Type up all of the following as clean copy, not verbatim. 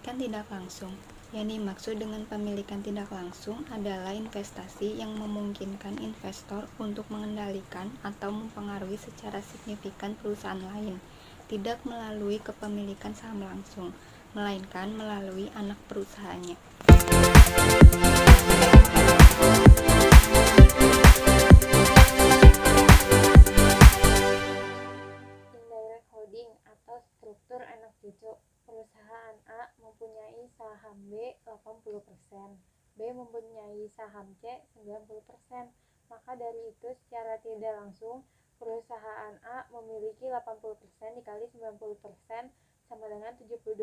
Pemilikan tidak langsung. Yang dimaksud dengan pemilikan tidak langsung adalah investasi yang memungkinkan investor untuk mengendalikan atau mempengaruhi secara signifikan perusahaan lain, tidak melalui kepemilikan saham langsung, melainkan melalui anak perusahaannya. Indirect holding atau struktur anak cucu. Perusahaan A mempunyai saham B 80%, B mempunyai saham C 90%. Maka dari itu secara tidak langsung perusahaan A memiliki 80% dikali 90% sama dengan 72%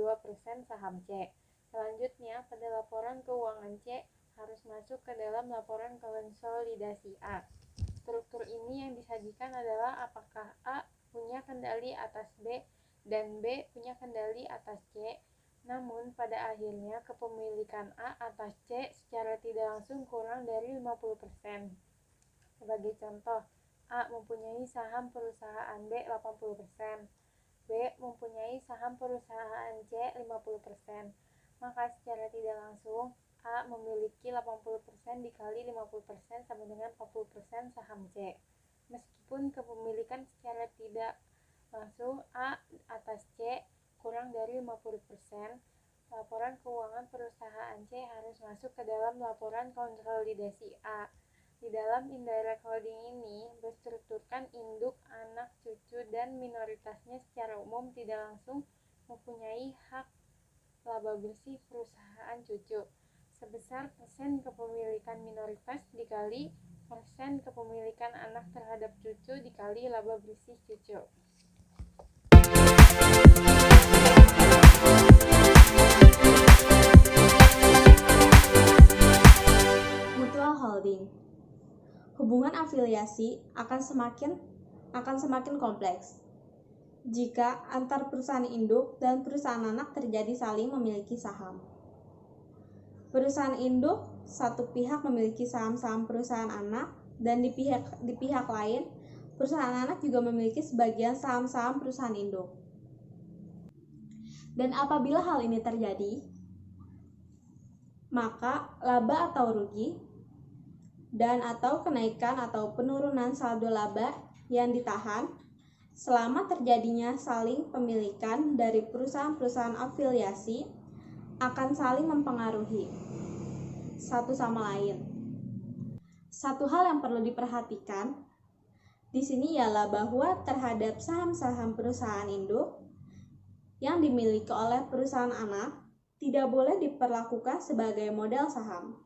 saham C. Selanjutnya pada laporan keuangan C harus masuk ke dalam laporan konsolidasi A. Struktur ini yang disajikan adalah apakah A punya kendali atas B dan B punya kendali atas C. Namun pada akhirnya kepemilikan A atas C secara tidak langsung kurang dari 50%. Sebagai contoh, A mempunyai saham perusahaan B 80%, B mempunyai saham perusahaan C 50%. Maka secara tidak langsung A memiliki 80% dikali 50% sama dengan 40% saham C. Meskipun kepemilikan secara tidak langsung A atas C kurang dari 50%, laporan keuangan perusahaan C harus masuk ke dalam laporan konsolidasi A. Di dalam indirect holding ini berstrukturkan induk, anak, cucu, dan minoritasnya secara umum tidak langsung mempunyai hak laba bersih perusahaan cucu sebesar persen kepemilikan minoritas dikali persen kepemilikan anak terhadap cucu dikali laba bersih cucu. Mutual holding. Hubungan afiliasi akan semakin kompleks jika antar perusahaan induk dan perusahaan anak terjadi saling memiliki saham. Perusahaan induk satu pihak memiliki saham-saham perusahaan anak, dan di pihak lain perusahaan anak juga memiliki sebagian saham-saham perusahaan induk. Dan apabila hal ini terjadi, maka laba atau rugi dan atau kenaikan atau penurunan saldo laba yang ditahan selama terjadinya saling pemilikan dari perusahaan-perusahaan afiliasi akan saling mempengaruhi satu sama lain. Satu hal yang perlu diperhatikan di sini ialah bahwa terhadap saham-saham perusahaan induk yang dimiliki oleh perusahaan anak tidak boleh diperlakukan sebagai modal saham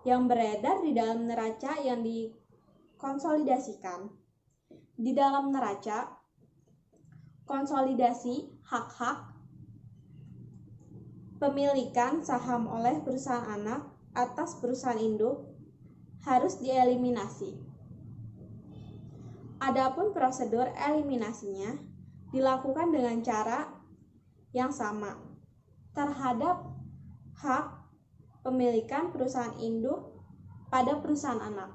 yang beredar di dalam neraca yang dikonsolidasikan. Di dalam neraca konsolidasi hak-hak pemilikan saham oleh perusahaan anak atas perusahaan induk harus dieliminasi. Adapun prosedur eliminasinya dilakukan dengan cara yang sama terhadap hak pemilikan perusahaan induk pada perusahaan anak.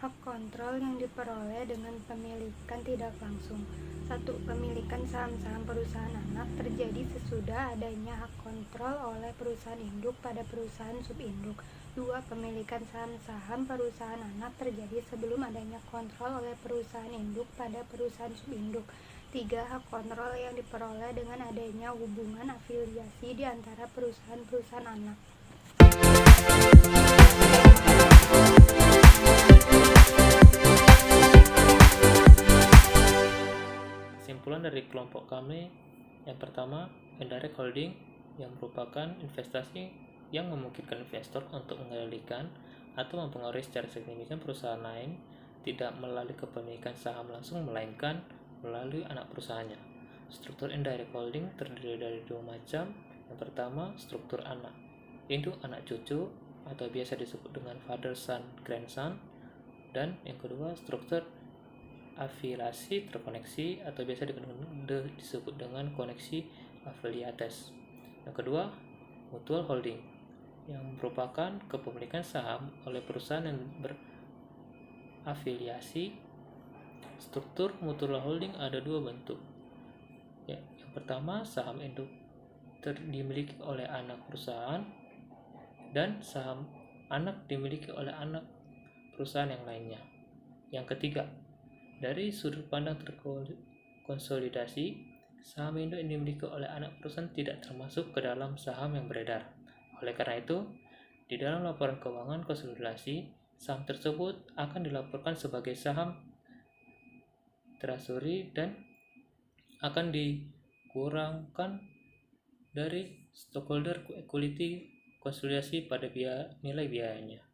Hak kontrol yang diperoleh dengan pemilikan tidak langsung. 1. Pemilikan saham-saham perusahaan anak terjadi sesudah adanya hak kontrol oleh perusahaan induk pada perusahaan subinduk. 2. Pemilikan saham-saham perusahaan anak terjadi sebelum adanya kontrol oleh perusahaan induk pada perusahaan subinduk. 3. Hak kontrol yang diperoleh dengan adanya hubungan afiliasi di antara perusahaan-perusahaan anak. Kesimpulan dari kelompok kami, yang pertama, indirect holding yang merupakan investasi yang memungkinkan investor untuk mengendalikan atau mempengaruhi secara signifikan perusahaan lain tidak melalui kepemilikan saham langsung melainkan melalui anak perusahaannya. Struktur indirect holding terdiri dari dua macam. Yang pertama, struktur anak, induk anak cucu atau biasa disebut dengan father son grandson, dan yang kedua struktur afiliasi terkoneksi atau biasa disebut dengan koneksi afiliates. Yang kedua, mutual holding yang merupakan kepemilikan saham oleh perusahaan yang afiliasi. Struktur mutual holding ada dua bentuk. Yang pertama, saham induk dimiliki oleh anak perusahaan dan saham anak dimiliki oleh anak perusahaan yang lainnya. Yang ketiga, dari sudut pandang terkonsolidasi, saham induk yang dimiliki oleh anak perusahaan tidak termasuk ke dalam saham yang beredar. Oleh karena itu, di dalam laporan keuangan konsolidasi, saham tersebut akan dilaporkan sebagai saham treasury dan akan dikurangkan dari stockholder equity konsolidasi pada nilai biayanya.